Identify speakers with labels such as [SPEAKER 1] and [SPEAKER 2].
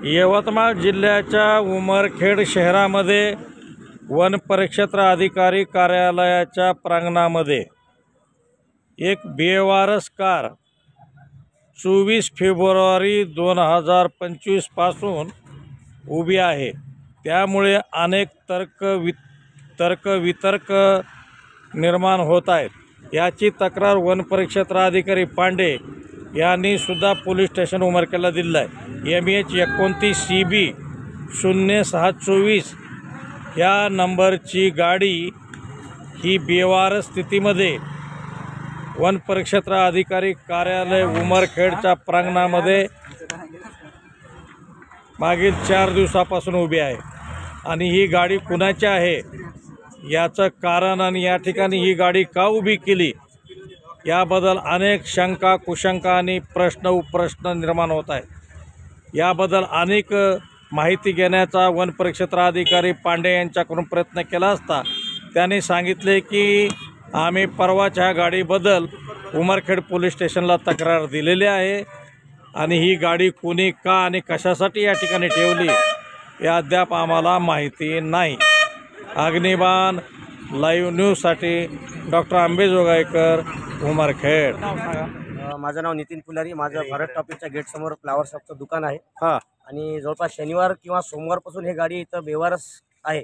[SPEAKER 1] यवतमाळ जिल्ह्याच्या उमरखेड शहरामध्ये वन परिक्षेत्र अधिकारी कार्यालयाच्या प्रांगणामध्ये एक बेवारस कार 24 फेब्रुवारी 2025 पासून उभी आहे। त्यामुळे अनेक तर्क-वितर्क निर्माण होत आहेत। याची तक्रार वन परिक्षेत्र अधिकारी पांडे यांनी सुद्धा पोलीस स्टेशन उमरखेडला दिलं आहे। MH 29 CB 0624 ह्या नंबरची गाडी ही बेवारस स्थितीमध्ये वन परिक्षेत्र अधिकारी कार्यालय उमरखेडच्या प्रांगणामध्ये मागील 4 दिवसापासून उभी आहे आणि ही गाडी कुणाची आहे याचं कारण आणि या ठिकाणी ही गाडी का उभी केली याबद्दल अनेक शंका कुशंका आणि प्रश्न निर्माण होत आहेत। याबद्दल अनेक माहिती घेण्याचा वन परिक्षेत्र अधिकारी पांडे यांच्याकडून प्रयत्न केला असता त्यांनी सांगितले की आम्ही परवाच्या गाडीबद्दल उमरखेड पोलीस स्टेशनला तक्रार दिलेली आहे आणि ही गाडी कोणी का आणि कशासाठी या ठिकाणी ठेवली या अद्याप आम्हाला माहिती नाही। अग्निबाण लाईव्ह न्यूजसाठी डॉक्टर अंबे जोगाईकर उमरखेड।
[SPEAKER 2] माझं नाव नितीन पुलारी। माझं भारत टॉकीजच्या गेट समोर फ्लावर शॉपचं दुकान आहे
[SPEAKER 1] हां
[SPEAKER 2] आणि जवळपास शनिवार किंवा सोमवारपासून ही गाडी इथं बेवारस आहे।